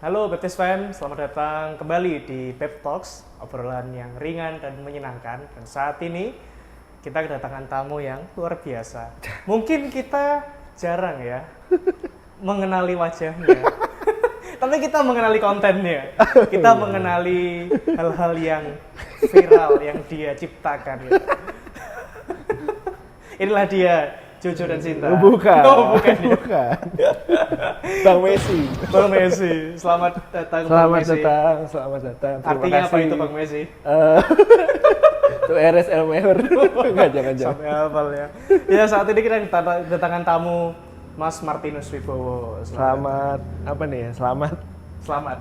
Halo Baptist Fam, selamat datang kembali di Pep Talks, obrolan yang ringan dan menyenangkan. Dan saat ini kita kedatangan tamu yang luar biasa. Mungkin kita jarang ya mengenali wajahnya, tapi kita mengenali kontennya. Kita mengenali hal-hal yang viral yang dia ciptakan. Ya. Inilah dia, Jojo dan Sinta. Bukan. Oh, bukan. Bukan. Bang Messi. Bang Messi, selamat datang Bang Messi. Selamat datang. Terima Artinya kasih. apa itu Bang Messi? Itu RSL Meher. Enggak, jangan. Sampai hafal ya. Ya, saat ini kita kedatangan tamu Mas Martinus Wibowo. Selamat apa nih ya? Selamat.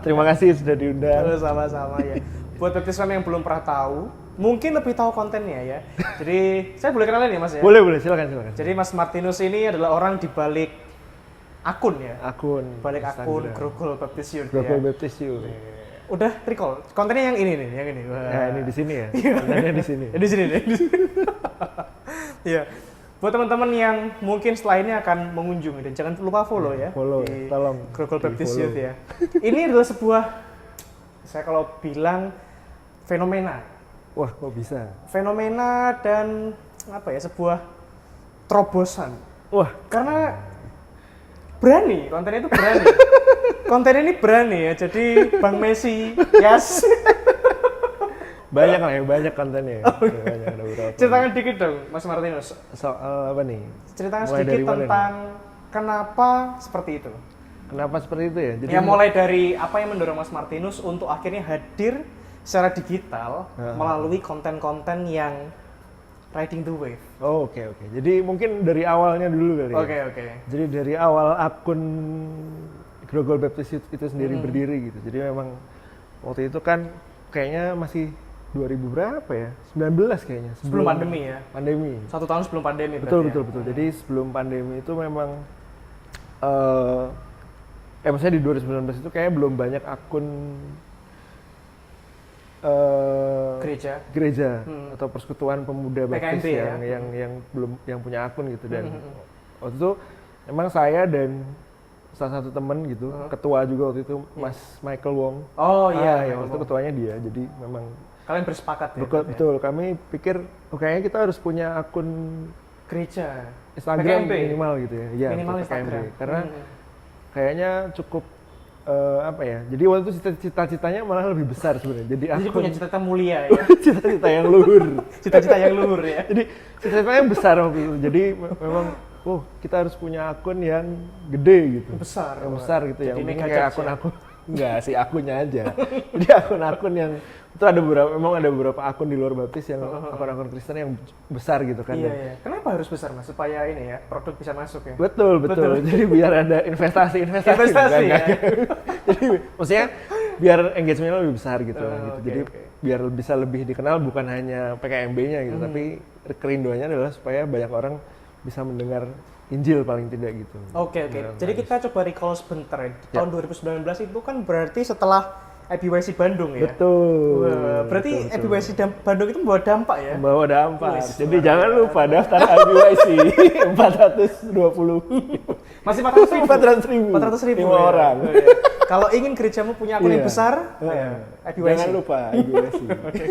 Terima Ya. kasih sudah diundang. Halo, sama-sama ya. Buat Baptist Fam yang belum pernah tahu, mungkin lebih tahu kontennya ya. Jadi, saya boleh kenalin ya Mas ya? Boleh, silakan. Jadi Mas Martinus ini adalah orang di balik akun ya. Balik akun Grogol Baptist Youth Grogol ya. Baptist Youth. Udah recall. Kontennya yang ini nih, yang ini. Wah. Nah, ini di sini ya. Kontennya di sini. Ya, di sini deh. Iya. Buat teman-teman yang mungkin setelah ini akan mengunjungi dan jangan lupa follow ya. Follow, di tolong. Grogol Baptist Di-follow. Youth ya. Ini adalah sebuah, saya kalau bilang fenomena. Wah, kok bisa? Fenomena dan apa ya, sebuah terobosan. Wah, Karena berani, kontennya itu berani. Konten ini berani ya, jadi Bang Messi, yes. banyak kontennya. Banyak, ada beberapa. Ceritakan dikit dong, Mas Martinus. Soal apa nih? Ceritakan Mulai sedikit dari mana tentang kenapa seperti itu. Kenapa seperti itu ya? Jadi Ya mulai dari apa yang mendorong Mas Martinus untuk akhirnya hadir secara digital melalui konten-konten yang riding the wave. Oh, oke. Jadi mungkin dari awalnya dulu kali ya. Oke. Jadi dari awal akun Grogol Baptist Youth itu sendiri berdiri gitu. Jadi memang waktu itu kan kayaknya masih 2000 berapa ya? 19 kayaknya. Sebelum pandemi ya. Pandemi. 1 tahun sebelum pandemi Betul. berarti ya? Jadi sebelum pandemi itu memang maksudnya di 2019 itu kayaknya belum banyak akun gereja atau persekutuan pemuda Baptis PKMB ya? yang belum yang punya akun gitu. Dan waktu itu emang saya dan salah satu temen gitu, ketua juga waktu itu Mas Michael Wong. Oh iya, Yang waktu itu ketuanya dia. Jadi memang kalian bersepakat ya? betul. Kami pikir kayaknya kita harus punya akun Gereja. Instagram PKMB? minimal gitu ya. Iya, Minimal untuk PKMB. Instagram. Karena kayaknya cukup apa ya? Jadi waktu itu cita-citanya malah lebih besar sebenarnya. Jadi Jadi akun punya cita-cita mulia ya? cita-cita yang luhur. Cita-cita yang luhur ya? Jadi cita-citanya besar waktu itu. Jadi memang kita harus punya akun yang gede gitu. Besar. Yang besar gitu ya. Jadi Mungkin mega kayak church akun-akun enggak sih, akunnya aja. Jadi akun-akun yang itu ada beberapa akun di luar baptis yang akun-akun Kristen yang besar gitu kan. Iya. Kenapa harus besar Mas? Supaya ini ya, produk bisa masuk ya? Betul. Jadi biar ada investasi. Investasi ya? Jadi maksudnya biar engagement-nya lebih besar gitu. Oke. Jadi biar bisa lebih dikenal bukan hanya PKMB-nya gitu, tapi kerinduannya adalah supaya banyak orang bisa mendengar Injil paling tidak gitu. Oke. Jadi kita coba recall sebentar ya. Tahun 2019 itu kan berarti setelah EBYC Bandung ya? Betul. Wah, berarti betul. EBYC Bandung itu membawa dampak ya? Membawa dampak. Wih, Jadi jangan lupa daftar EBYC 420. Masih 400 ribu? 400 ribu. 5 ya? orang. Oh, iya. Kalau ingin gerejamu punya akun yang Iya. besar, EBYC. Jangan lupa EBYC. Oke.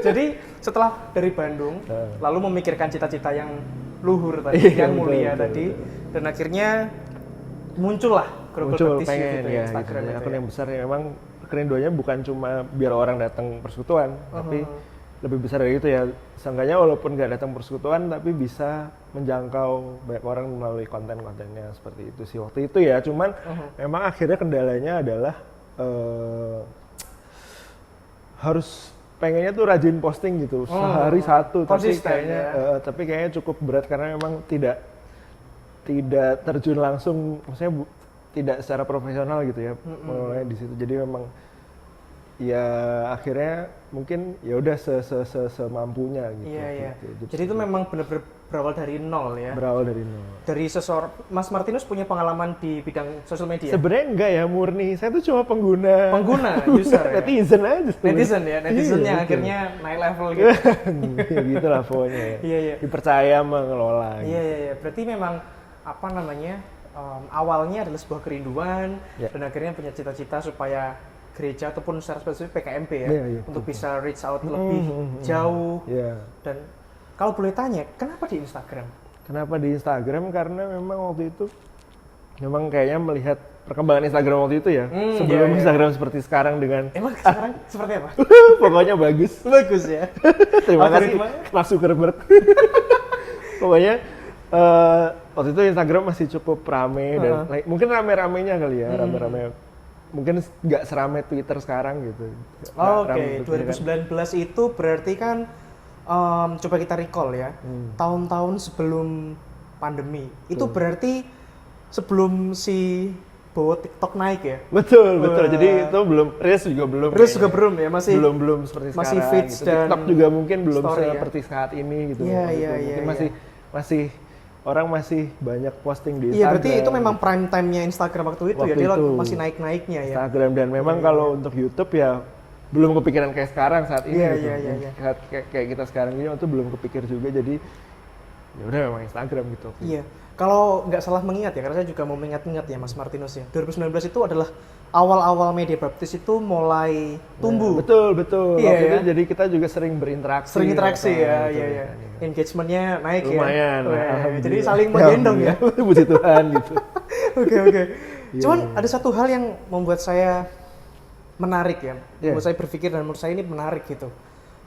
Jadi setelah dari Bandung, lalu memikirkan cita-cita yang luhur tadi, Iya, yang mulia betul. tadi, dan akhirnya muncullah Grogol Baptist Youth itu ya, Instagram gitu. itu Akun ya. yang besar ya memang kerinduannya bukan cuma biar orang datang persekutuan, tapi lebih besar dari itu ya. Seenggaknya walaupun nggak datang persekutuan, tapi bisa menjangkau banyak orang melalui konten-kontennya seperti itu sih waktu itu ya. Cuman memang akhirnya kendalanya adalah harus pengennya tuh rajin posting gitu, sehari satu, tapi konsisten, kayaknya tapi kayaknya cukup berat karena memang tidak terjun langsung, maksudnya tidak secara profesional gitu ya, mulai di situ. Jadi memang ya akhirnya mungkin ya udah semampunya gitu. Iya. Gitu. Jadi itu memang benar-benar berawal dari nol ya. Berawal dari nol. Dari seseorang, Mas Martinus punya pengalaman di bidang sosial media? Sebenarnya enggak ya, murni. Saya tuh cuma pengguna. User ya? Netizen aja. Netizen ya, netizen Iya, yang betul. akhirnya naik level gitu. Ya gitu lah pokoknya ya. Iya. Dipercaya mengelola. Gitu. Iya. Berarti memang apa namanya, awalnya adalah sebuah kerinduan Ya. dan akhirnya punya cita-cita supaya gereja ataupun secara spesifik PKMP ya, Iya, untuk bisa reach out lebih jauh. Iya. Dan kalau boleh tanya, kenapa di Instagram? Kenapa di Instagram? Karena memang waktu itu memang kayaknya melihat perkembangan Instagram waktu itu ya. Sebelum iya. Instagram seperti sekarang dengan Emang sekarang seperti apa? pokoknya bagus. Bagus ya. Terima kasih Algoritma. Mark Zuckerberg. Pokoknya waktu itu Instagram masih cukup rame dan mungkin rame-ramenya kali ya, rame-rame. Mungkin nggak serame Twitter sekarang gitu. Oke, 2019 itu berarti kan coba kita recall ya, tahun-tahun sebelum pandemi. Itu berarti sebelum si bawa TikTok naik ya? Betul. Jadi itu belum, Reels juga belum. Reels juga belum ya, masih seperti masih sekarang. feeds Gitu. dan TikTok juga mungkin belum story, seperti saat ini gitu. Iya, Gitu. iya, Mungkin iya. masih orang masih banyak posting di Instagram. Iya, berarti itu memang prime time-nya Instagram waktu itu ya, dia itu. masih naik-naiknya ya. Instagram dan memang kalau untuk YouTube ya belum kepikiran kayak sekarang saat ini. Iya, gitu. iya. Kayak kita sekarang ini itu belum kepikir juga, jadi ya udah memang Instagram gitu. Iya, kalau nggak salah mengingat ya, karena saya juga mau mengingat-ingat ya Mas Martinus ya, 2019 itu adalah awal-awal media baptis itu mulai tumbuh. Ya, betul. Iya, Waktu itu ya? jadi kita juga sering berinteraksi. Ya, gitu, iya. kan. Engagementnya naik Lumayan. ya. Wah, Alhamdulillah. jadi saling menggendong ya. Puji Tuhan gitu. Oke. Iya, Cuman ada satu hal yang membuat saya menarik ya, Iya. membuat saya berpikir dan menurut saya ini menarik gitu.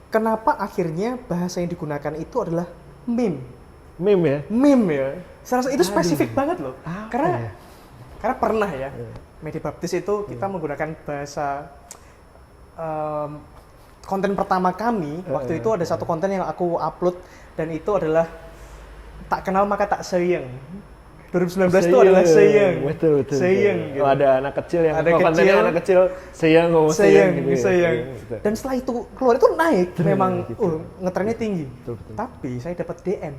Kenapa akhirnya bahasa yang digunakan itu adalah meme? Meme ya? Meme ya. Saya rasa itu spesifik banget loh. Apa Karena ya? karena pernah ya, media baptis itu kita menggunakan bahasa konten pertama kami waktu itu ada satu konten yang aku upload dan itu adalah tak kenal maka tak sayang. 2019 itu adalah sayang. Betul. Sayang gitu. Oh, ada anak kecil yang Ada kontennya kecil. anak kecil sayang ngomong sayang, gitu ya. sayang. Gitu. Dan setelah itu keluar itu naik, memang gitu. ngetrennya tinggi. Betul. Tapi saya dapat DM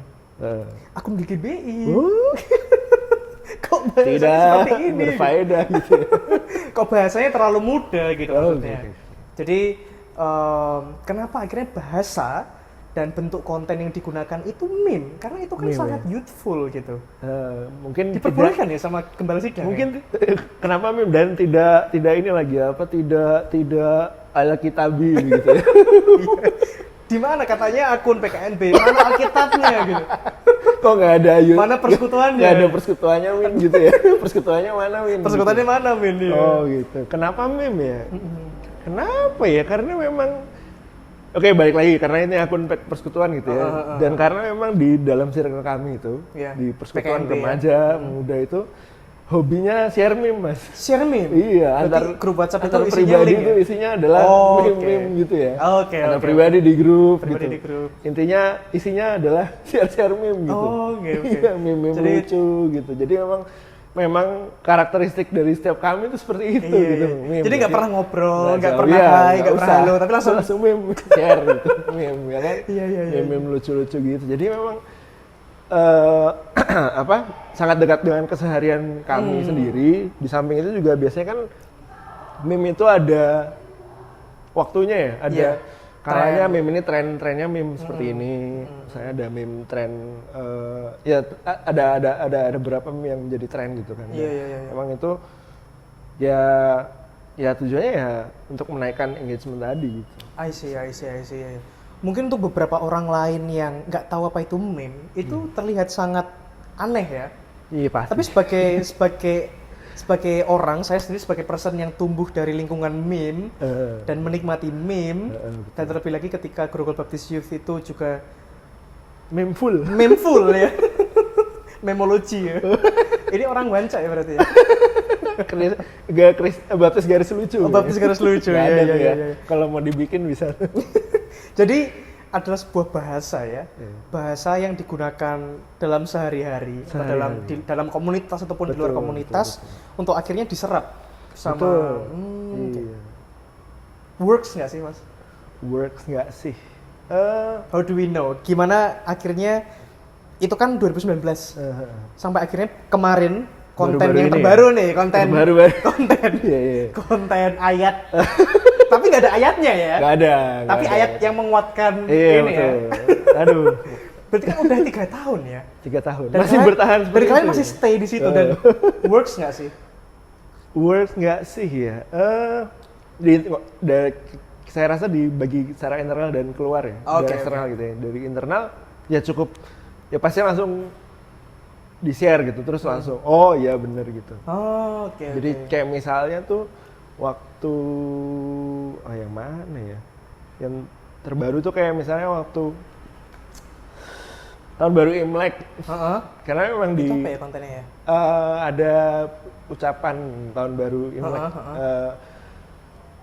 akun GBI. Oh, Kok bahasanya tidak seperti ini? berfaedah gitu. Ya. Kok bahasanya terlalu muda gitu Oh, maksudnya. oke. Jadi kenapa akhirnya bahasa dan bentuk konten yang digunakan itu meme? Karena itu kan Meme, sangat youthful gitu. Mungkin Diperbolehkan ya sama gembala sidang. mungkin kenapa meme dan tidak ini lagi apa tidak ala kitabi gitu ya. Di mana katanya akun PKNB, mana Alkitabnya gitu. Kok nggak ada Mana persekutuannya? Nggak ada persekutuannya Min gitu ya. Persekutuannya mana Min? Persekutuannya gitu. mana Min? Ya? Oh gitu. Kenapa meme ya? Kenapa ya? Karena memang oke, balik lagi karena ini akun persekutuan gitu ya. Dan karena memang di dalam circle kami itu Iya. di persekutuan PKNB remaja muda itu hobinya share meme, Mas. Share meme? Iya, Berarti grup WhatsApp itu antar isinya pribadi link itu ya? isinya adalah Oh, meme-meme oke. gitu ya. Oke, Antar oke, pribadi di grup Pribadi gitu. di grup. Intinya isinya adalah share meme gitu. Oh, oke. Iya, meme Jadi- lucu gitu. Jadi memang karakteristik dari setiap kami itu seperti itu Iya, gitu. iya. Meme. Jadi nggak pernah ngobrol, nggak jauh, pernah iya, hai, nggak pernah usah. halo, tapi langsung meme share gitu. Meme ya kan? Iya. Meme lucu-lucu gitu. Jadi memang sangat dekat dengan keseharian kami sendiri. Di samping itu juga biasanya kan meme itu ada waktunya ya, ada Iya. kalanya Tren. meme ini trennya meme seperti ini. Saya ada meme tren ya ada beberapa meme yang menjadi tren gitu kan. Iya, Dan iya. Emang itu ya tujuannya ya untuk menaikkan engagement tadi gitu. I see. Iya. Mungkin untuk beberapa orang lain yang nggak tahu apa itu meme, itu terlihat sangat aneh ya. Iya pasti. Tapi sebagai orang, saya sendiri sebagai person yang tumbuh dari lingkungan meme dan menikmati meme, betul. dan terlebih lagi ketika Grogol Baptist Youth itu juga meme full. memeful ya, memologi ya. Ini orang wanca ya berarti ya. Baptis garis lucu. Oh, Baptis garis lucu, Nggak iya, ada iya, tuh ya. iya. Kalau mau dibikin bisa. Jadi adalah sebuah bahasa ya, bahasa yang digunakan dalam sehari-hari, dalam komunitas ataupun di luar Betul, komunitas, untuk akhirnya diserap sama. Betul. Oke. Iya. works nggak sih Mas? Works nggak sih? How do we know? Gimana akhirnya itu kan 2019 sampai akhirnya kemarin konten Baru-baru yang ini terbaru nih, konten Terbaru. konten Iya, iya. konten ayat. Tapi nggak ada ayatnya ya. Nggak ada. Tapi nggak ada. ayat yang menguatkan Iya, ini betul. ya. Aduh, Berarti kan udah 3 tahun ya. 3 tahun. Dan Masih kalian- bertahan Dan seperti kalian itu. masih stay di situ dan works nggak sih? Works nggak sih ya? Saya rasa dibagi secara internal dan keluar ya. Oke, dari eksternal gitu ya. Dari internal ya cukup, ya pasti langsung di-share gitu. Terus langsung, oh iya bener gitu. Oh, oke. Jadi oke. kayak misalnya tuh waktu, yang mana ya? Yang terbaru tuh kayak misalnya waktu tahun baru Imlek. Heeh. Karena memang Itu di apa ya kontennya ya? ada ucapan tahun baru Imlek.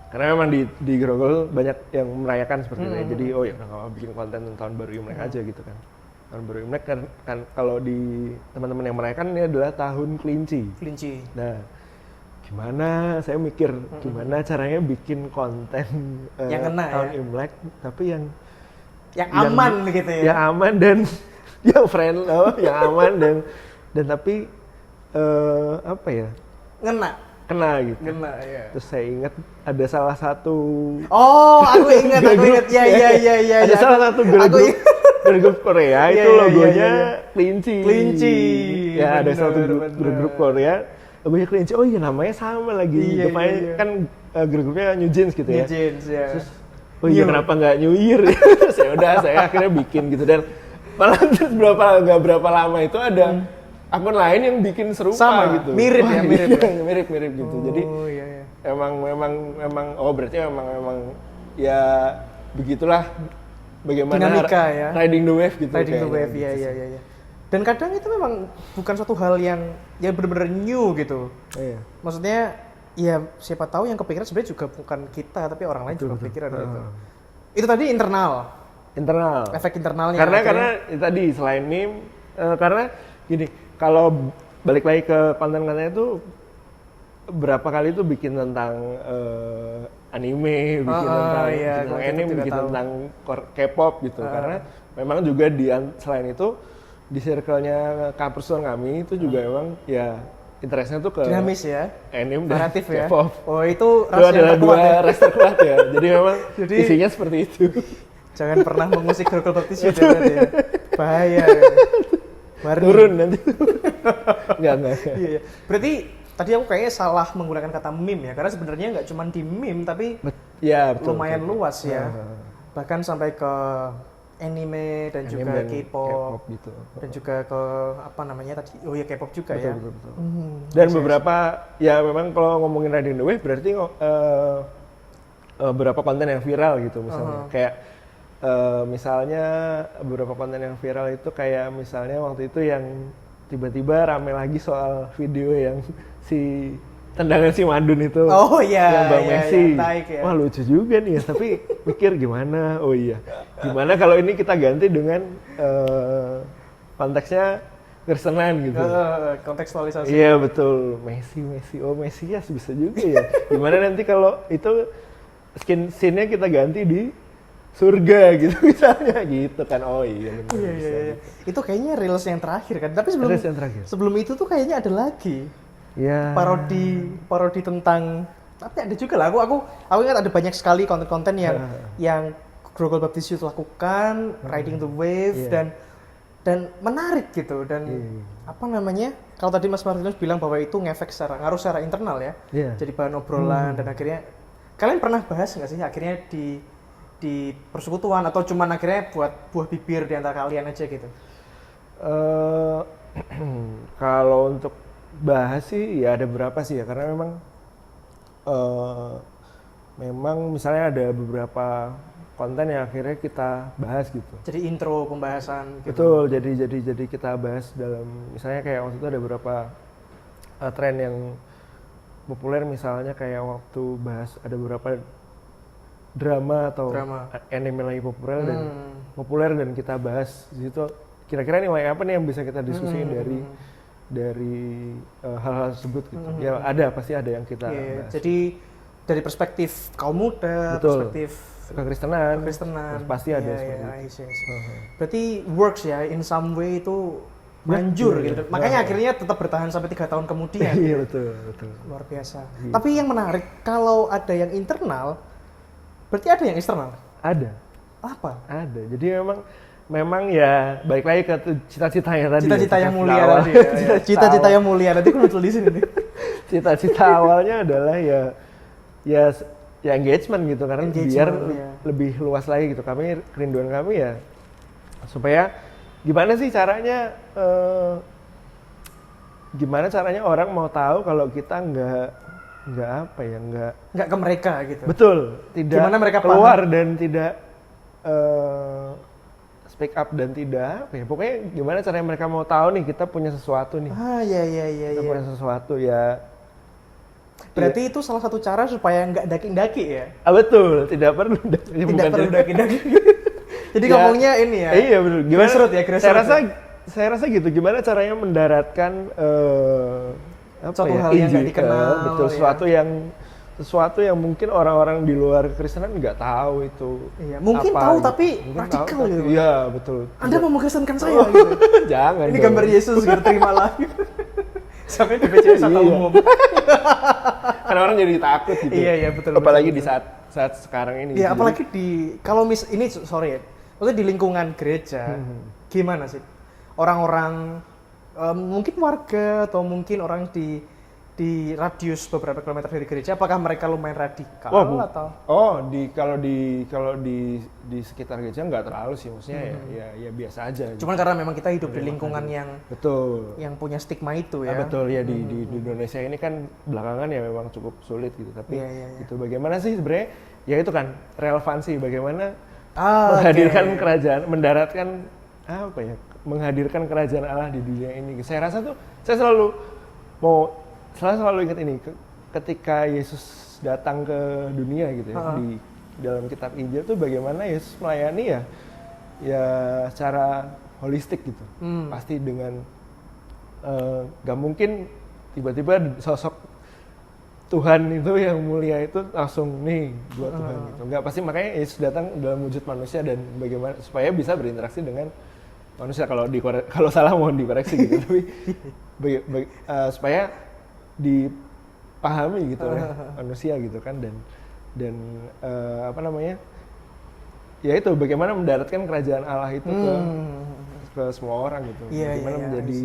Karena memang di Grogol banyak yang merayakan seperti itu. Ya. Jadi oh ya udah nggak mau bikin konten tentang tahun baru Imlek aja gitu kan. Tahun baru Imlek kan kalau di teman-teman yang merayakan ini adalah tahun kelinci. Kelinci. Nah, gimana saya mikir gimana caranya bikin konten Yang kena tahun ya? Imlek tapi yang Aman gitu ya. yang aman dan yang friend yang aman dan tapi apa ya, kena gitu. Ngena ya. Terus saya ingat ada salah satu Oh, aku ingat. Ya. ada salah satu girl group Korea itu Iya, logonya iya. kelinci. Kelinci. Ya, ada Bener, satu bener. grup Korea logonya kelinci. Oh iya namanya sama lagi. Iya, Depannya iya. kan grup grupnya New Jeans gitu New ya. Jeans ya. Terus, oh iya New. kenapa nggak New Year? Terus ya udah saya akhirnya bikin gitu dan malah terus nggak berapa lama itu ada akun lain yang bikin serupa Sama, gitu. mirip ya, mirip ya. mirip gitu. Jadi Oh iya. memang oh berarti memang ya begitulah bagaimana Dinamika ya. riding the wave gitu. Riding the kayaknya wave, gitu sih. iya. Dan kadang itu memang bukan suatu hal yang benar-benar new gitu. Iya. Maksudnya ya siapa tahu yang kepikiran sebenarnya juga bukan kita tapi orang lain juga Betul. kepikiran gitu. Itu tadi internal, Internal. efek internalnya. Karena akhirnya- itu tadi selain meme, karena gini, kalau balik lagi ke konten-kontennya itu berapa kali tuh bikin tentang anime, bikin tentang, iya, bikin tentang kalau anime, kita bikin tahu. tentang K-pop gitu. Karena memang juga selain itu di circle-nya kampus kami itu juga memang ya interestnya tuh ke dinamis ya, anime dan variatif ya. K-pop. Oh itu Itu ras yang adalah terkuat dua ya. ras terkuat ya. Jadi memang Jadi- isinya seperti itu. Jangan pernah mengusik Grogol Baptis ya, berarti ya. Bahaya. Warning. Turun nanti. Enggak. Iya. Berarti tadi aku kayaknya salah menggunakan kata meme ya, karena sebenarnya nggak cuma di meme tapi Ya, betul. lumayan betul. luas ya. Heeh. Bahkan sampai ke anime dan Anime juga dan K-pop gitu. dan juga ke apa namanya tadi, oh ya K-pop juga ya. Betul. Yes, Dan beberapa ya memang kalau ngomongin riding the wave berarti beberapa konten yang viral gitu misalnya. Kayak misalnya beberapa konten yang viral itu kayak misalnya waktu itu yang tiba-tiba rame lagi soal video yang si tendangan si Madun itu. Oh iya, yang Bang iya, Messi. iya, taik ya. Wah lucu juga nih ya, tapi mikir gimana? Oh iya. Gimana kalau ini kita ganti dengan konteksnya Kristenan gitu. Kontekstualisasi. Iya betul, Messi. Oh Mesias bisa juga ya. Gimana nanti kalau itu scene-nya kita ganti di surga gitu misalnya gitu kan. Oh iya. bener, Iya, bisa iya, iya. gitu. Itu kayaknya reels yang terakhir kan. Tapi sebelum Reels yang terakhir. sebelum itu tuh kayaknya ada lagi Ya. parodi tentang, tapi ada juga lah. Aku ingat ada banyak sekali konten-konten yang Grogol Baptis Youth lakukan, riding the wave Iya. dan menarik gitu dan apa namanya? Kalau tadi Mas Martinus bilang bahwa itu ngaruh secara internal ya. Iya. Jadi bahan obrolan dan akhirnya kalian pernah bahas nggak sih akhirnya di persekutuan atau cuman akhirnya buat buah bibir di antara kalian aja gitu? Kalau untuk bahas sih ya ada beberapa sih ya karena memang misalnya ada beberapa konten yang akhirnya kita bahas gitu. Jadi intro pembahasan gitu. Betul, jadi kita bahas dalam misalnya kayak waktu itu ada beberapa tren yang populer misalnya kayak waktu bahas ada beberapa drama atau anime lagi populer dan kita bahas di situ kira-kira nilai apa nih yang bisa kita diskusiin dari hal-hal tersebut gitu. Ya pasti ada yang kita bahas. Jadi dari perspektif kaum muda, Betul. perspektif Kekristenan, Kristenan. pasti ada Iya, seperti iya, itu. I see, I see. Berarti works ya, in some way itu manjur Iya, gitu. iya. Makanya akhirnya tetap bertahan sampai 3 tahun kemudian. Iya betul, betul. Luar biasa. Gitu. Tapi yang menarik, kalau ada yang internal, berarti ada yang eksternal. Ada, Apa? ada. Jadi memang ya balik lagi ke cita-citanya tadi. Cita-cita ya, yang mulia awal. tadi. Ya. Cita-cita yang mulia. Nanti aku nulis ini nih. Cita-cita awalnya adalah ya engagement gitu karena Engagement, biar ya. lebih luas lagi gitu. Kerinduan kami ya supaya gimana sih caranya orang mau tahu kalau kita nggak apa ya Nggak ke mereka gitu. betul tidak Gimana mereka keluar dan tidak speak up dan tidak apa ya pokoknya gimana caranya mereka mau tahu nih kita punya sesuatu nih Ah, iya, iya, iya. kita iya. punya sesuatu ya. Berarti itu salah satu cara supaya nggak daki-daki ya? Betul, tidak perlu. Tidak perlu daki-daki. Jadi Ya, ngomongnya ini ya? Iya betul. Gimana? Grassroots ya, grassroots Saya rasa gitu. Gimana caranya mendaratkan Suatu hal yang nggak dikenal, betul. ya. Sesuatu yang mungkin orang-orang di luar kekristenan nggak tahu itu. Iya, mungkin apa, tahu gitu. tapi Mungkin radikal tahu, gitu. Iya betul. Anda mau mengkristenkan saya gitu. Jangan. Ini dong. gambar Yesus gitu, terimalah. Sampai di PCS atau Iya. umum. Karena orang jadi takut gitu. Iya, iya, betul, Apalagi betul, di saat sekarang ini. Iya, Jadi- apalagi kalau ini sorry ya. Maksudnya di lingkungan gereja, gimana sih? Orang-orang mungkin warga atau mungkin orang di radius beberapa kilometer dari gereja, apakah mereka lumayan radikal atau? Kalau di sekitar gereja nggak terlalu sih, maksudnya ya biasa aja. Gitu. Cuman karena memang kita hidup di lingkungan yang Betul. punya stigma itu ya. Betul ya di Indonesia ini kan belakangan ya memang cukup sulit gitu. Tapi Iya, iya, iya. itu bagaimana sih sebenarnya? Ya itu kan relevansi bagaimana oke. menghadirkan kerajaan, mendaratkan apa ya? Menghadirkan kerajaan Allah di dunia ini. Saya rasa tuh saya selalu ingat ini ketika Yesus datang ke dunia gitu ya di dalam kitab Injil tuh bagaimana Yesus melayani ya secara holistik gitu. Pasti dengan gak mungkin tiba-tiba sosok Tuhan itu yang mulia itu langsung nih buat Tuhan gitu. Enggak, pasti makanya Yesus datang dalam wujud manusia dan bagaimana supaya bisa berinteraksi dengan manusia. Kalau salah mohon dikoreksi gitu. Tapi supaya dipahami gitu oleh manusia gitu kan dan apa namanya? Ya itu bagaimana mendaratkan kerajaan Allah itu ke semua orang gitu. Iya, Bagaimana iya, menjadi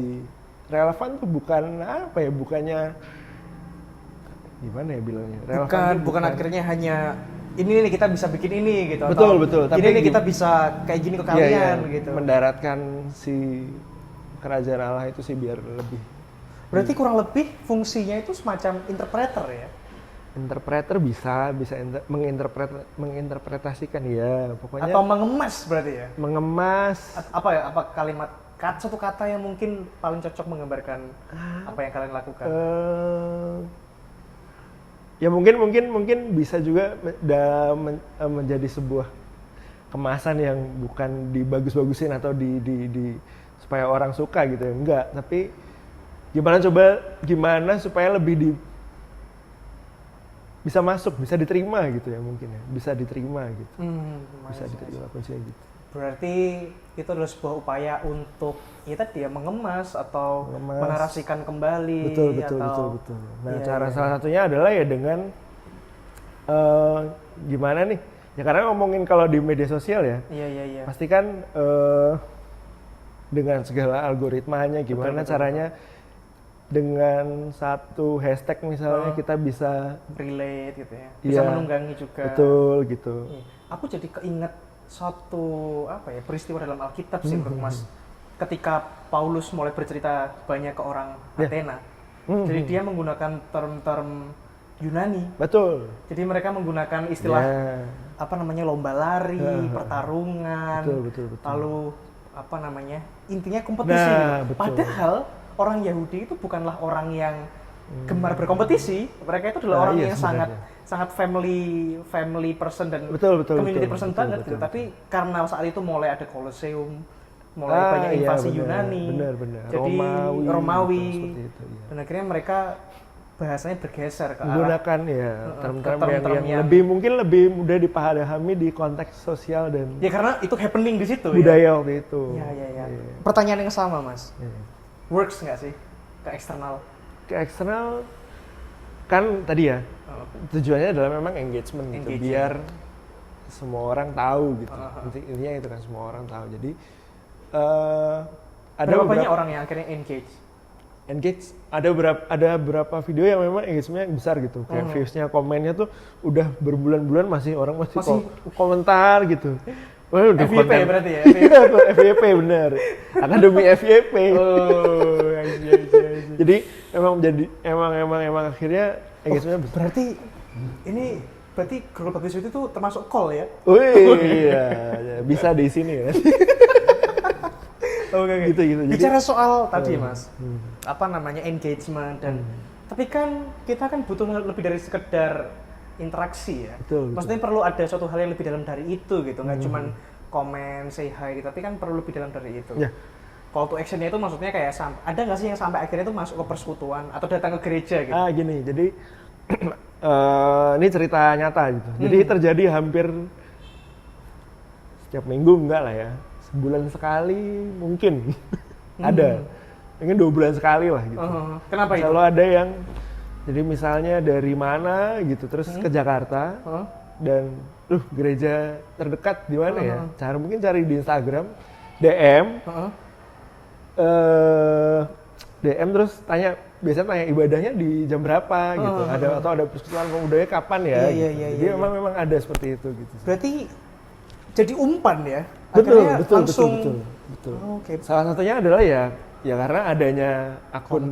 relevan tuh bukan apa ya? Bukannya gimana ya bilangnya? Relevan tuh Bukan akhirnya hanya ini nih kita bisa bikin ini gitu. Betul. Tapi ini nih kita bisa kayak gini ke kalian iya, gitu. mendaratkan si kerajaan Allah itu sih biar lebih. Berarti kurang lebih fungsinya itu semacam interpreter ya. Interpreter bisa menginterpretasikan ya pokoknya. Atau mengemas berarti ya. Mengemas. Apa kalimat satu kata yang mungkin paling cocok menggambarkan apa yang kalian lakukan. Ya mungkin bisa juga menjadi sebuah kemasan yang bukan dibagus-bagusin atau di supaya orang suka gitu ya, enggak, tapi gimana supaya lebih bisa masuk, bisa diterima gitu ya mungkin ya, bisa diterima gitu. Bisa diterima kuncinya gitu. Berarti itu adalah sebuah upaya untuk ya tadi ya mengemas atau menarasikan kembali. Betul. Nah, salah satunya adalah ya dengan gimana nih? Ya karena ngomongin kalau di media sosial ya. Iya. Pasti kan dengan segala algoritmanya gimana Betul. caranya dengan satu hashtag misalnya kita bisa relate gitu ya. Bisa menunggangi juga. Betul gitu. Iya. Aku jadi keinget satu peristiwa dalam Alkitab sih menurut Mas. Ketika Paulus mulai bercerita banyak ke orang Athena. Jadi dia menggunakan term-term Yunani. Betul. Jadi mereka menggunakan istilah lomba lari, pertarungan. Betul. Lalu intinya kompetisi. Nah, gitu. betul. Padahal orang Yahudi itu bukanlah orang yang gemar berkompetisi. Mereka itu adalah orang yang sangat family person dan community person banget gitu. Tapi karena saat itu mulai ada Colosseum, mulai banyak invasi Yunani. Benar. Jadi Romawi. Seperti itu, iya. Dan akhirnya mereka bahasanya bergeser ke arah menggunakan ya term-term yang mungkin lebih mudah dipahami di konteks sosial dan ya karena itu happening di situ budaya waktu itu. Ya. Pertanyaan yang sama mas, works nggak sih ke eksternal? Ke eksternal kan tadi ya tujuannya adalah memang engagement gitu, biar semua orang tahu gitu. Intinya itu kan semua orang tahu. Jadi ada banyak orang yang akhirnya engage, ada beberapa video yang memang engagementnya besar gitu, kayak viewsnya, komennya tuh udah berbulan-bulan masih komentar gitu. Wah, udah FYP konten. Berarti ya? FYP bener, akademi FYP. Jadi emang akhirnya engagementnya besar. Berarti Global Bagus itu tuh termasuk call ya? Iya, bisa di sini ya. Oke. Gitu. Bicara soal tadi mas, apa namanya engagement dan tapi kan kita kan butuh lebih dari sekedar interaksi ya. Betul. Maksudnya perlu ada suatu hal yang lebih dalam dari itu gitu, nggak cuman komen, say hi, gitu, tapi kan perlu lebih dalam dari itu. Ya. Call to actionnya itu maksudnya kayak ada nggak sih yang sampai akhirnya itu masuk ke persekutuan atau datang ke gereja gitu? Gini, jadi ini cerita nyata gitu. Jadi terjadi hampir setiap minggu enggak lah ya. Sebulan sekali mungkin ada, mungkin 2 bulan sekali lah gitu. Kenapa itu? Kalau ada yang, jadi misalnya dari mana gitu, terus ke Jakarta dan, gereja terdekat di mana ya? Mungkin cari di Instagram, DM terus biasanya tanya ibadahnya di jam berapa gitu, atau ada persekutuan pemudanya kapan ya? Jadi memang ada seperti itu gitu. Berarti jadi umpan ya? Betul. Okay. Salah satunya adalah ya karena adanya akun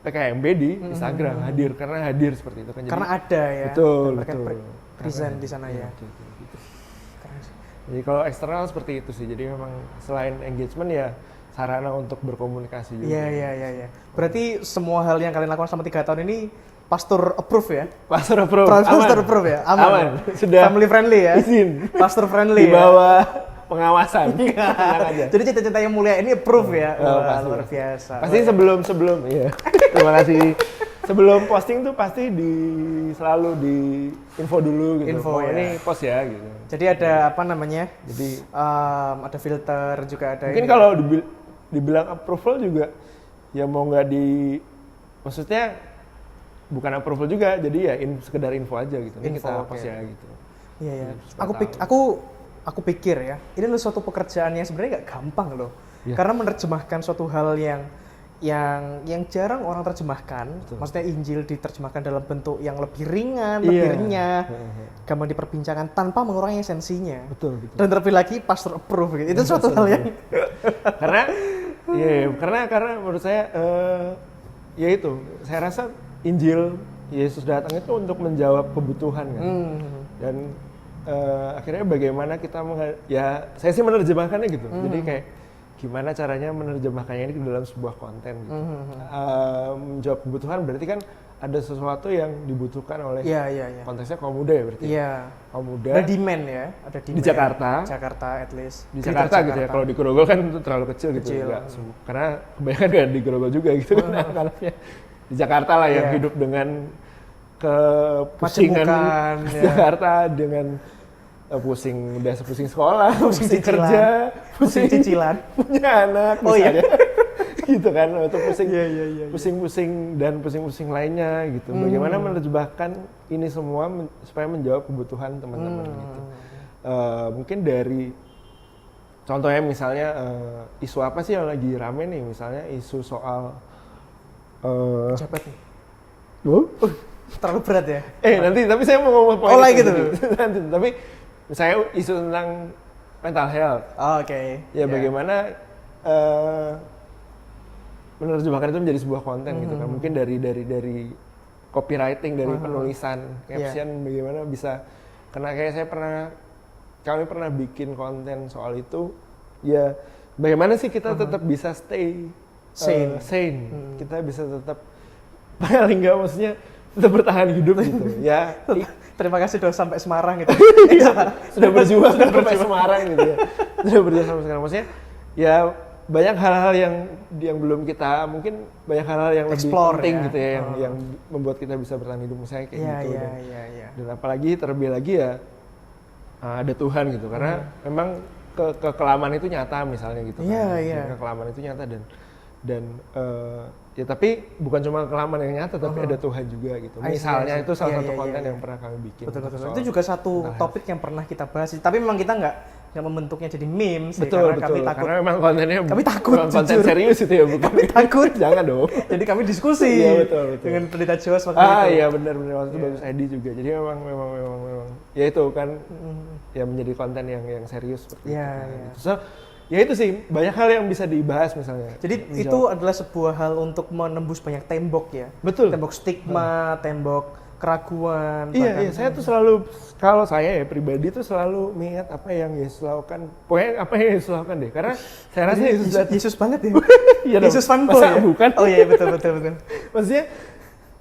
PKMB di Instagram hadir seperti itu kan. Karena ada ya. Betul. Present di sana ya. Betul. Jadi kalau eksternal seperti itu sih. Jadi memang selain engagement ya sarana untuk berkomunikasi juga. Iya. Berarti semua hal yang kalian lakukan selama 3 tahun ini pastor approve ya? Pastor approve. Pastor approve ya? Aman. Sudah family friendly ya? Izin. Pastor friendly di bawah pengawasan. Jadi cita-cita yang mulia ini approve ya? Wah, luar biasa. Pasti sebelum iya. Terima kasih. Sebelum posting tuh pasti selalu di info dulu gitu. Ini post ya gitu. Jadi ada apa namanya? Jadi ada filter juga ada. Mungkin kalau dibilang approval juga ya mau nggak maksudnya bukan approval juga, jadi ya sekedar info aja gitu. Ini kita post ya gitu. Iya. Aku pikir ya, ini adalah suatu pekerjaan yang sebenarnya nggak gampang loh. Ya. Karena menerjemahkan suatu hal yang jarang orang terjemahkan. Betul. Maksudnya Injil diterjemahkan dalam bentuk yang lebih ringan, lebih renyah, gampang diperbincangkan tanpa mengurangi esensinya. Betul. Dan terlebih lagi pastor approve gitu. Itu suatu hal yang karena menurut saya ya itu, saya rasa Injil Yesus datang itu untuk menjawab kebutuhan kan. Dan akhirnya bagaimana kita saya sih menerjemahkannya gitu. Jadi kayak gimana caranya menerjemahkannya ini ke dalam sebuah konten gitu. Menjawab kebutuhan berarti kan ada sesuatu yang dibutuhkan oleh konteksnya kaum muda ya berarti. Iya. Kaum muda. Ada demand ya, ada demand. Di Jakarta at least. Di Jakarta gitu ya. Kalau di Grogol kan itu terlalu kecil gitu. Karena kebanyakan kan di Grogol juga gitu kan anak-anaknya. Di Jakarta lah yang hidup dengan kepusingan Jakarta dengan pusing sekolah, pusing kerja, pusing cicilan, punya anak, misalnya. Gitu kan, atau pusing-pusing dan pusing-pusing lainnya gitu. Bagaimana menerjemahkan ini semua supaya menjawab kebutuhan teman-teman gitu. Mungkin dari contohnya misalnya isu apa sih yang lagi rame nih, misalnya isu soal pejabat nih. Terlalu berat ya? Nanti, tapi saya mau ngomong poin gitu. Nanti, tapi misalnya isu tentang mental health. Oke. Ya bagaimana menerjemahkan itu menjadi sebuah konten gitu kan. Mungkin dari copywriting, dari penulisan caption, bagaimana bisa, karena kayak kami pernah bikin konten soal itu, ya bagaimana sih kita tetap bisa stay sane. Kita bisa tetap paling nggak maksudnya tetap bertahan hidup gitu ya. Terima kasih sudah sampai Semarang gitu. Sudah berjuang sampai Semarang gitu ya. Sudah berjuang sampai sekarang, maksudnya ya banyak hal-hal yang belum kita mungkin banyak hal-hal yang lebih Explore, penting ya. gitu ya yang membuat kita bisa bertahan hidup misalnya kayak gitu Iya. dan apalagi terlebih lagi ya ada Tuhan gitu karena memang kekelaman itu nyata misalnya gitu Iya. kekelaman itu nyata dan ya tapi bukan cuma kekelaman yang nyata tapi ada Tuhan juga gitu misalnya itu salah satu konten yang pernah kami bikin betul. Itu juga satu topik yang pernah kita bahas tapi memang kita nggak membentuknya jadi meme sih betul, kami takut karena memang kontennya kami takut bukan konten serius itu ya bukan kami takut jangan dong jadi kami diskusi betul. dengan Pendeta Jos waktu itu iya benar waktu itu bagus Edi juga jadi memang ya itu kan ya menjadi konten yang serius seperti itu gitu. So ya itu sih banyak hal yang bisa dibahas misalnya jadi itu adalah sebuah hal untuk menembus banyak tembok ya betul tembok stigma tembok keraguan iya saya tuh selalu kalau saya ya pribadi tuh selalu mengingat apa yang Yesus lakukan pokoknya apa yang Yesus lakukan deh karena saya rasa Yesus banget ya iya Yesus fanboy ya bukan oh iya betul maksudnya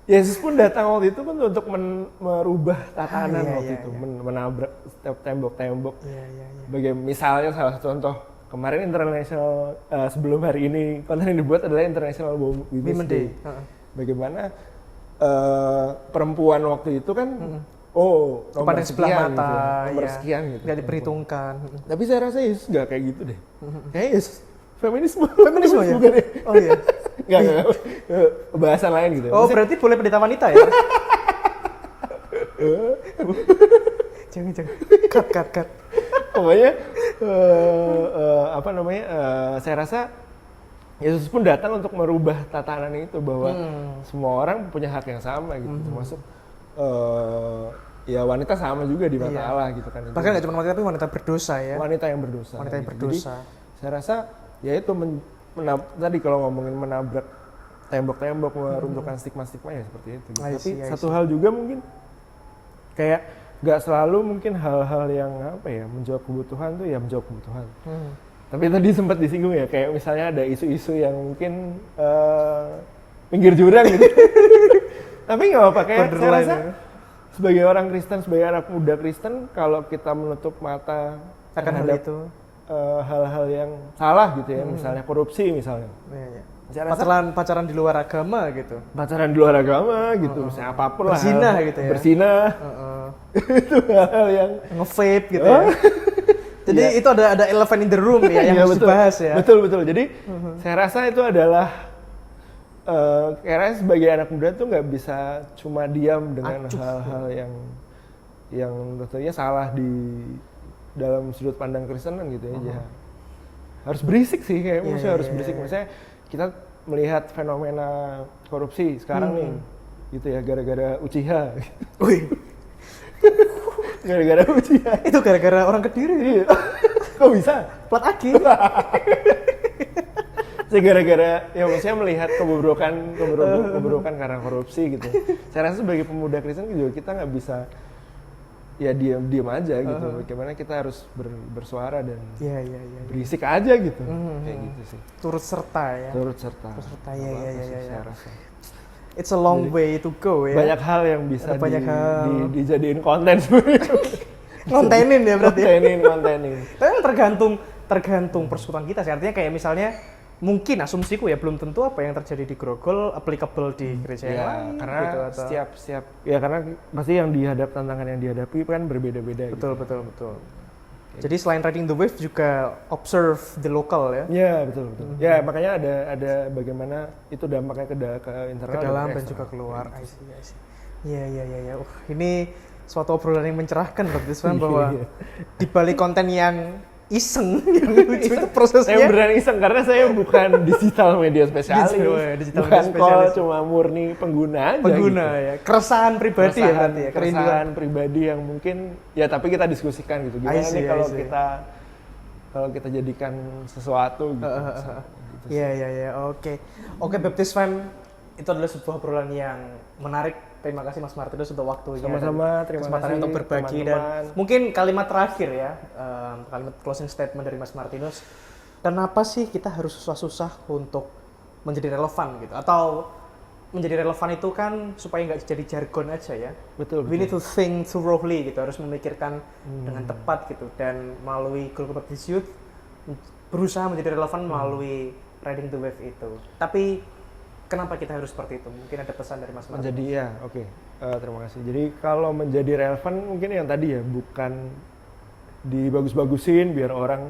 Yesus pun datang waktu itu kan untuk merubah tatanan waktu itu menabrak tembok-tembok bagaimana misalnya salah satu contoh kemarin international sebelum hari ini konten yang dibuat adalah International Women's Day. Bagaimana perempuan waktu itu kan nomor sekian mata, gitu, nomor sekian gitu. Nggak diperhitungkan. Tapi saya rasa Yesus nggak kayak gitu deh. Kayaknya Yesus feminisme ya? bukan deh. Oh iya. Nggak. Bahasan lain gitu. Oh berarti boleh pendeta wanita ya? jangan. Cut. Pokoknya saya rasa Yesus pun datang untuk merubah tatanan itu bahwa semua orang punya hak yang sama gitu termasuk ya wanita sama juga di mata Allah gitu kan. Bahkan nggak cuma wanita tapi wanita berdosa ya. Wanita yang berdosa. Jadi, saya rasa ya itu tadi kalau ngomongin menabrak tembok-tembok meruntuhkan stigma-stigma ya seperti itu. Gitu. Tapi satu hal juga mungkin kayak nggak selalu mungkin hal-hal yang apa ya menjawab kebutuhan tuh ya menjawab kebutuhan. Tapi tadi sempat disinggung ya kayak misalnya ada isu-isu yang mungkin pinggir jurang gitu. Tapi nggak apa-apa kayak saya rasa sebagai orang Kristen sebagai anak muda Kristen kalau kita menutup mata akan hal itu hal-hal yang salah gitu ya misalnya korupsi misalnya. Pacaran di luar agama gitu. Pacaran di luar agama gitu misalnya apapun lah. Berzinah gitu ya. Berzinah. Itu hal yang nge-vape gitu ya. Jadi itu ada elephant in the room ya yang harus dibahas ya. Betul. Jadi saya rasa itu adalah karena sebagai anak muda tuh nggak bisa cuma diam dengan hal-hal yang tentunya salah di dalam sudut pandang Kristenan gitu ya. Harus berisik sih kayak maksudnya harus berisik. Maksudnya kita melihat fenomena korupsi sekarang nih gitu ya gara-gara Uchiha. Gara-gara Uchiha. Itu gara-gara orang Kediri. Iya. Kok bisa? Plat Agi. Saya gara-gara ya maksudnya melihat kebobrokan karena korupsi gitu. Saya rasa sebagai pemuda Kristen juga kita nggak bisa ya diam aja gitu. Bagaimana kita harus bersuara dan berisik aja gitu. Kayak gitu sih. Turut serta ya. Turut serta ya. Saya rasa. It's a long way to go ya. Banyak hal yang bisa dijadiin konten sebenarnya. Kontenin ya berarti. Kontenin. Tapi tergantung persekutuan kita sih. Artinya kayak misalnya mungkin asumsiku ya belum tentu apa yang terjadi di Grogol applicable di gereja yang lain. Karena gitu, setiap ya karena pasti yang tantangan yang dihadapi kan berbeda-beda. Betul. Jadi selain riding the wave juga observe the local ya. Iya betul. Ya makanya ada bagaimana itu dampaknya ke internal ke dalam dan juga keluar. I see. Iya. Ini suatu obrolan yang mencerahkan berarti bahwa di balik konten yang iseng yang lucu itu prosesnya. Saya beneran iseng karena saya bukan digital media spesialis. Bukan call cuma murni pengguna aja. Ya. Keresahan pribadi ya berarti ya. Keresahan pribadi yang mungkin ya tapi kita diskusikan gitu. Gimana nih kalau kita jadikan sesuatu gitu. Iya. Oke, Baptist Fam itu adalah sebuah obrolan yang menarik. Terima kasih Mas Martinus untuk waktunya. Sama-sama, terima kasih untuk berbagi teman-teman. Dan mungkin kalimat terakhir ya, kalimat closing statement dari Mas Martinus. Kenapa sih kita harus susah-susah untuk menjadi relevan gitu? Atau menjadi relevan itu kan supaya nggak jadi jargon aja ya. Betul. We need to think thoroughly gitu, harus memikirkan dengan tepat gitu. Dan melalui Global Baptist Youth berusaha menjadi relevan melalui riding the wave itu. Tapi kenapa kita harus seperti itu? Mungkin ada pesan dari Mas Martinus. Menjadi ya, oke. Terima kasih. Jadi kalau menjadi relevan mungkin yang tadi ya, bukan dibagus-bagusin biar orang,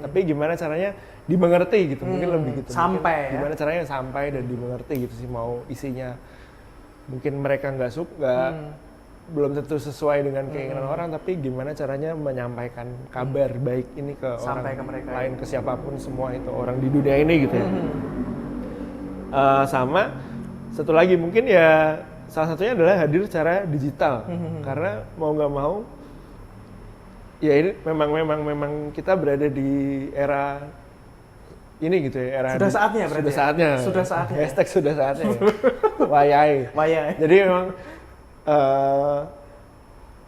tapi gimana caranya dimengerti gitu, mungkin lebih gitu. Sampai mungkin gimana caranya sampai dan dimengerti gitu sih, mau isinya mungkin mereka nggak suka, belum tentu sesuai dengan keinginan orang, tapi gimana caranya menyampaikan kabar baik ini ke Sampai orang ke mereka, lain, ke siapapun semua itu orang di dunia ini gitu ya. Sama satu lagi mungkin ya, salah satunya adalah hadir secara digital, karena mau nggak mau ya ini memang kita berada di era ini gitu ya, era Sudah saatnya berarti. Sudah saatnya. Hashtag sudah saatnya. Ya. Wayai. Jadi memang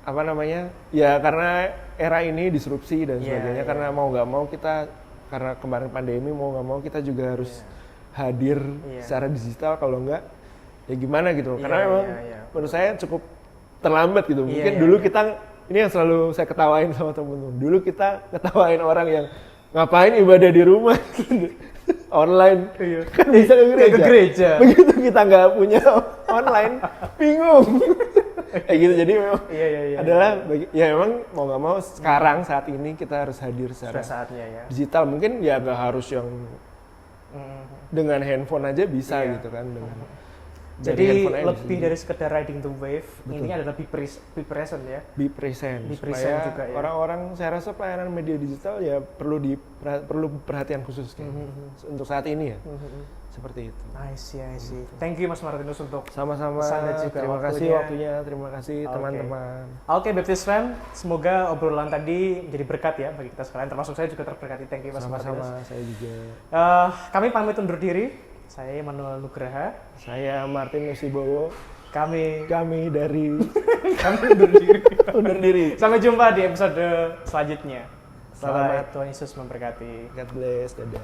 apa namanya? Ya karena era ini disrupsi dan sebagainya, karena mau nggak mau kita, karena kemarin pandemi, mau nggak mau kita juga harus hadir secara digital, kalau nggak ya gimana gitu. Karena memang menurut saya cukup terlambat gitu. Mungkin dulu kita, ini yang selalu saya ketawain sama temen-temen. Dulu kita ketawain orang yang ngapain ibadah di rumah online, kan bisa ke gereja. Begitu kita nggak punya online, bingung. Kayak gitu. Jadi memang adalah ya memang mau nggak mau sekarang saat ini kita harus hadir secara digital. Mungkin ya nggak harus yang dengan handphone aja bisa gitu kan. Jadi lebih dari sekedar riding the wave, ini adalah be present ya. Be present supaya juga ya. Orang-orang, saya rasa pelayanan media digital ya perlu perhatian khusus untuk saat ini ya. Seperti itu. I see. Thank you Mas Martinus untuk sama-sama. Terima kasih waktunya, terima kasih teman-teman. Oke, Baptist Fam, semoga obrolan tadi menjadi berkat ya bagi kita sekalian, termasuk saya juga terberkati. Thank you Mas Martinus. Sama-sama, saya juga. Kami pamit undur diri. Saya Emmanuel Nugraha. Saya Martin Nusibowo. Kami dari kami undur diri. Undur diri. Sampai jumpa di episode selanjutnya. Selamat. Tuhan Yesus memberkati. God bless. Dadah.